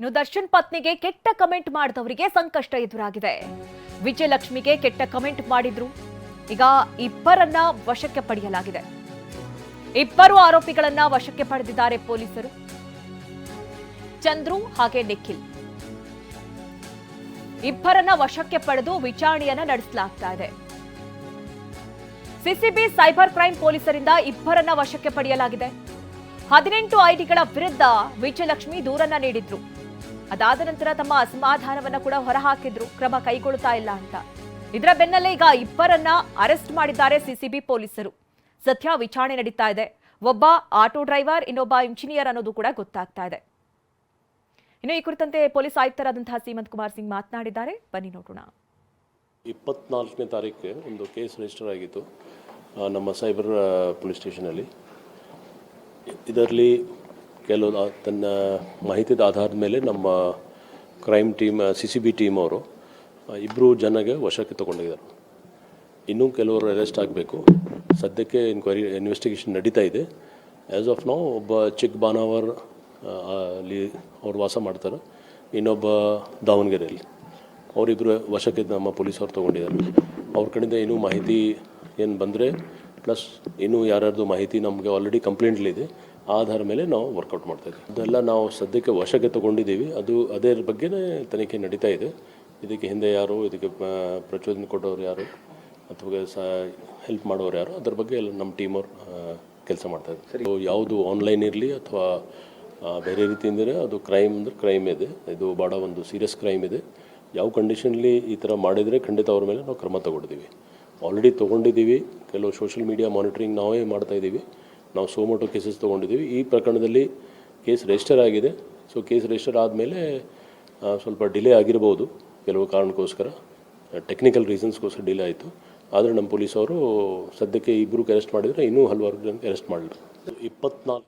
ಇನ್ನು ದರ್ಶನ್ ಪತ್ನಿಗೆ ಕೆಟ್ಟ ಕಮೆಂಟ್ ಮಾಡಿದವರಿಗೆ ಸಂಕಷ್ಟ ಎದುರಾಗಿದೆ. ವಿಜಯಲಕ್ಷ್ಮಿಗೆ ಕೆಟ್ಟ ಕಮೆಂಟ್ ಮಾಡಿದ್ರು. ಈಗ ಇಬ್ಬರನ್ನ ವಶಕ್ಕೆ ಪಡೆಯಲಾಗಿದೆ. ಇಬ್ಬರು ಆರೋಪಿಗಳನ್ನ ವಶಕ್ಕೆ ಪಡೆದಿದ್ದಾರೆ ಪೊಲೀಸರು. ಚಂದ್ರು ಹಾಗೆ ನಿಖಿಲ್ ಇಬ್ಬರನ್ನ ವಶಕ್ಕೆ ಪಡೆದು ವಿಚಾರಣೆಯನ್ನ ನಡೆಸಲಾಗ್ತಾ ಇದೆ. ಸಿಸಿಬಿ ಸೈಬರ್ ಕ್ರೈಂ ಪೊಲೀಸರಿಂದ ಇಬ್ಬರನ್ನ ವಶಕ್ಕೆ ಪಡೆಯಲಾಗಿದೆ. 18 ಐಡಿಗಳ ವಿರುದ್ಧ ವಿಜಯಲಕ್ಷ್ಮಿ ದೂರನ್ನ ನೀಡಿದ್ರು. ಅದಾದ ನಂತರ ತಮ್ಮ ಅಸಮಾಧಾನವನ್ನ ಕೂಡ ಹೊರಹಾಕಿದ್ರು, ಕ್ರಮ ಕೈಗೊಳ್ಳುತ್ತಾ ಇಲ್ಲ ಅಂತ. ಇದರ ಬೆನ್ನಲ್ಲೇ ಈಗ ಇಬ್ಬರನ್ನ ಅರೆಸ್ಟ್ ಮಾಡಿದ್ದಾರೆ ಸಿಸಿಬಿ ಪೊಲೀಸರು. ಸದ್ಯ ವಿಚಾರಣೆ ನಡೀತಾ ಇದೆ. ಒಬ್ಬ ಆಟೋ ಡ್ರೈವರ್, ಇನ್ನೊಬ್ಬ ಇಂಜಿನಿಯರ್ ಅನ್ನೋದು ಕೂಡ ಗೊತ್ತಾಗ್ತಾ ಇದೆ. ಇನ್ನು ಈ ಕುರಿತಂತೆ ಪೊಲೀಸ್ ಆಯುಕ್ತರಾದಂತಹ ಸೀಮಂತ್ ಕುಮಾರ್ ಸಿಂಗ್ ಮಾತನಾಡಿದ್ದಾರೆ. ಬನ್ನಿ ನೋಡೋಣ. 24ನೇ ತಾರೀಕಿಗೆ ಒಂದು ಕೇಸ್ ರಿಜಿಸ್ಟರ್ ಆಗಿತ್ತು ನಮ್ಮ ಸೈಬರ್ ಪೊಲೀಸ್ ಸ್ಟೇಷನಲ್ಲಿ. ಇದರಲ್ಲಿ ಕೆಲವು ತನ್ನ ಮಾಹಿತಿದ ಆಧಾರದ ಮೇಲೆ ನಮ್ಮ ಕ್ರೈಮ್ ಟೀಮ್ CCB ಟೀಮ್ ಅವರು ಇಬ್ಬರು ಜನಗೆ ವಶಕ್ಕೆ ತಗೊಂಡಿದ್ದಾರೆ. ಇನ್ನೂ ಕೆಲವರು ಅರೆಸ್ಟ್ ಆಗಬೇಕು. ಸದ್ಯಕ್ಕೆ ಇನ್ವೆಸ್ಟಿಗೇಷನ್ ನಡೀತಾ ಇದೆ. ಆ್ಯಸ್ ಆಫ್ ನಾವು ಒಬ್ಬ ಚಿಕ್ಕ ಬಾನಾವರ್ ಅಲ್ಲಿ ಅವ್ರು ವಾಸ ಮಾಡ್ತಾರೆ, ಇನ್ನೊಬ್ಬ ದಾವಣಗೆರೆಯಲ್ಲಿ, ಅವರಿಬ್ಬರು ವಶಕ್ಕೆ ನಮ್ಮ ಪೊಲೀಸವ್ರು ತೊಗೊಂಡಿದ್ದಾರೆ. ಅವ್ರ ಕಡೆಯಿಂದ ಇನ್ನೂ ಮಾಹಿತಿ ಏನು ಬಂದರೆ ಪ್ಲಸ್ ಇನ್ನೂ ಯಾರ್ಯಾರ್ದು ಮಾಹಿತಿ ನಮಗೆ ಆಲ್ರೆಡಿ ಕಂಪ್ಲೇಂಟ್ಲಿದೆ, ಆಧಾರ ಮೇಲೆ ನಾವು ವರ್ಕೌಟ್ ಮಾಡ್ತಾಯಿದ್ದೀವಿ. ಅದೆಲ್ಲ ನಾವು ಸದ್ಯಕ್ಕೆ ವಶಕ್ಕೆ ತೊಗೊಂಡಿದ್ದೀವಿ. ಅದೇ ಬಗ್ಗೆನೇ ತನಿಖೆ ನಡೀತಾ ಇದೆ. ಇದಕ್ಕೆ ಹಿಂದೆ ಯಾರು, ಇದಕ್ಕೆ ಪ್ರಚೋದನೆ ಕೊಟ್ಟವ್ರು ಯಾರು ಅಥವಾ ಹೆಲ್ಪ್ ಮಾಡೋರು ಯಾರು, ಅದ್ರ ಬಗ್ಗೆ ಎಲ್ಲ ನಮ್ಮ ಟೀಮವ್ರು ಕೆಲಸ ಮಾಡ್ತಾಯಿದ್ದಾರೆ. ಸರಿ, ಯಾವುದು ಆನ್ಲೈನ್ ಇರಲಿ ಅಥವಾ ಬೇರೆ ರೀತಿಯಿಂದಲೇ ಅದು ಕ್ರೈಮ್ ಅಂದರೆ ಕ್ರೈಮ್ ಇದೆ. ಇದು ಭಾಳ ಒಂದು ಸೀರಿಯಸ್ ಕ್ರೈಮ್ ಇದೆ. ಯಾವ ಕಂಡೀಷನ್ಲಿ ಈ ಥರ ಮಾಡಿದರೆ ಖಂಡಿತ ಅವ್ರ ಮೇಲೆ ನಾವು ಕ್ರಮ ತಗೊಂಡಿದ್ದೀವಿ. ಆಲ್ರೆಡಿ ತೊಗೊಂಡಿದ್ದೀವಿ. ಕೆಲವು ಸೋಷಿಯಲ್ ಮೀಡಿಯಾ ಮಾನಿಟ್ರಿಂಗ್ ನಾವೇ ಮಾಡ್ತಾಯಿದ್ದೀವಿ. ನಾವು ಸೋಮೋಟೋ ಕೇಸಸ್ ತೊಗೊಂಡಿದ್ದೀವಿ. ಈ ಪ್ರಕರಣದಲ್ಲಿ ಕೇಸ್ ರಿಜಿಸ್ಟರ್ ಆಗಿದೆ. ಸೊ ಕೇಸ್ ರಿಜಿಸ್ಟರ್ ಆದಮೇಲೆ ಸ್ವಲ್ಪ ಡಿಲೇ ಆಗಿರ್ಬೋದು, ಕೆಲವು ಕಾರಣಕ್ಕೋಸ್ಕರ, ಟೆಕ್ನಿಕಲ್ ರೀಸನ್ಸ್ಗೋಸ್ಕರ ಡಿಲೇ ಆಯಿತು. ಆದರೆ ನಮ್ಮ ಪೊಲೀಸವರು ಸದ್ಯಕ್ಕೆ ಇಬ್ಬರು ಅರೆಸ್ಟ್ ಮಾಡಿದರೆ ಇನ್ನೂ ಹಲವಾರು ಜನಕ್ಕೆ ಅರೆಸ್ಟ್ ಮಾಡಲಿಲ್ಲ. 24